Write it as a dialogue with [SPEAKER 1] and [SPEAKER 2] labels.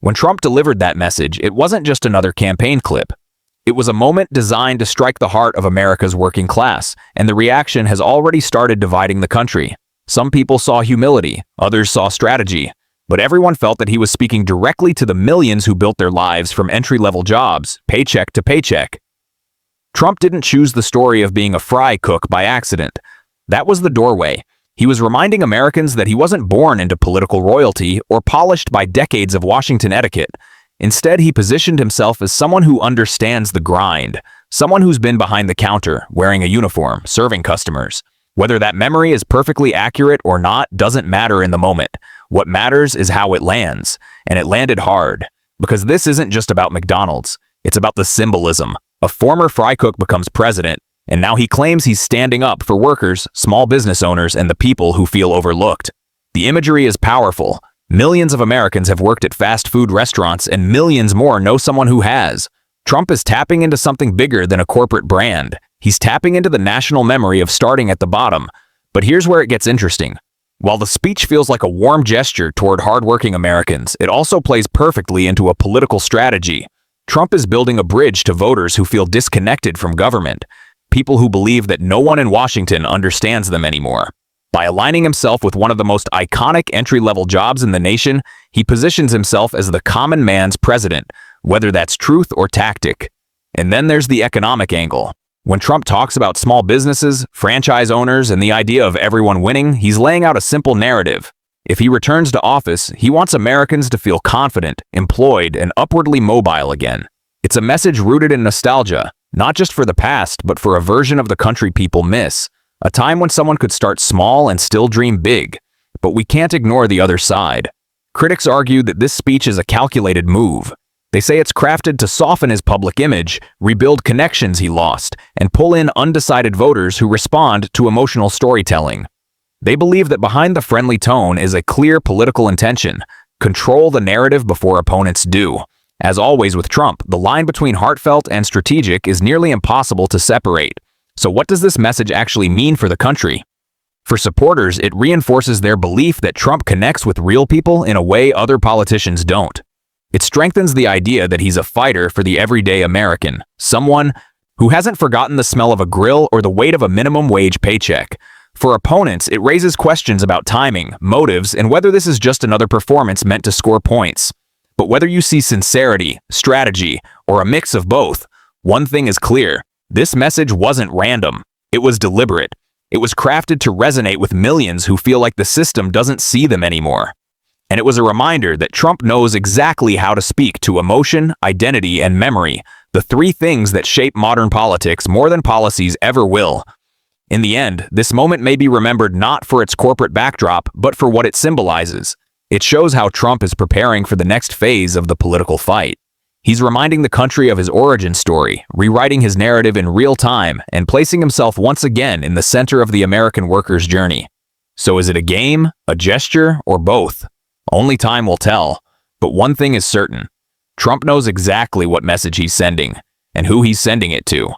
[SPEAKER 1] When Trump delivered that message, it wasn't just another campaign clip. It was a moment designed to strike the heart of America's working class, and the reaction has already started dividing the country. Some people saw humility, others saw strategy, but everyone felt that he was speaking directly to the millions who built their lives from entry-level jobs, paycheck to paycheck. Trump didn't choose the story of being a fry cook by accident. That was the doorway. He was reminding Americans that he wasn't born into political royalty or polished by decades of Washington etiquette. Instead, he positioned himself as someone who understands the grind, someone who's been behind the counter, wearing a uniform, serving customers. Whether that memory is perfectly accurate or not doesn't matter in the moment. What matters is how it lands, and it landed hard. Because this isn't just about McDonald's, it's about the symbolism. A former fry cook becomes president, and now he claims he's standing up for workers, small business owners, and the people who feel overlooked. The imagery is powerful. Millions of Americans have worked at fast food restaurants, and millions more know someone who has. Trump is tapping into something bigger than a corporate brand. He's tapping into the national memory of starting at the bottom. But here's where it gets interesting. While the speech feels like a warm gesture toward hardworking Americans, it also plays perfectly into a political strategy. Trump is building a bridge to voters who feel disconnected from government, people who believe that no one in Washington understands them anymore. By aligning himself with one of the most iconic entry-level jobs in the nation, he positions himself as the common man's president, whether that's truth or tactic. And then there's the economic angle. When Trump talks about small businesses, franchise owners, and the idea of everyone winning, he's laying out a simple narrative. If he returns to office, he wants Americans to feel confident, employed, and upwardly mobile again. It's a message rooted in nostalgia, not just for the past, but for a version of the country people miss. A time when someone could start small and still dream big. But we can't ignore the other side. Critics argue that this speech is a calculated move. They say it's crafted to soften his public image, rebuild connections he lost, and pull in undecided voters who respond to emotional storytelling. They believe that behind the friendly tone is a clear political intention: control the narrative before opponents do. As always with Trump, the line between heartfelt and strategic is nearly impossible to separate. So what does this message actually mean for the country? For supporters, it reinforces their belief that Trump connects with real people in a way other politicians don't. It strengthens the idea that he's a fighter for the everyday American, someone who hasn't forgotten the smell of a grill or the weight of a minimum wage paycheck. For opponents, it raises questions about timing, motives, and whether this is just another performance meant to score points. But whether you see sincerity, strategy, or a mix of both, one thing is clear: this message wasn't random. It was deliberate. It was crafted to resonate with millions who feel like the system doesn't see them anymore. And it was a reminder that Trump knows exactly how to speak to emotion, identity, and memory, the three things that shape modern politics more than policies ever will. In the end, this moment may be remembered not for its corporate backdrop, but for what it symbolizes. It shows how Trump is preparing for the next phase of the political fight. He's reminding the country of his origin story, rewriting his narrative in real time, and placing himself once again in the center of the American worker's journey. So is it a game, a gesture, or both? Only time will tell. But one thing is certain: Trump knows exactly what message he's sending, and who he's sending it to.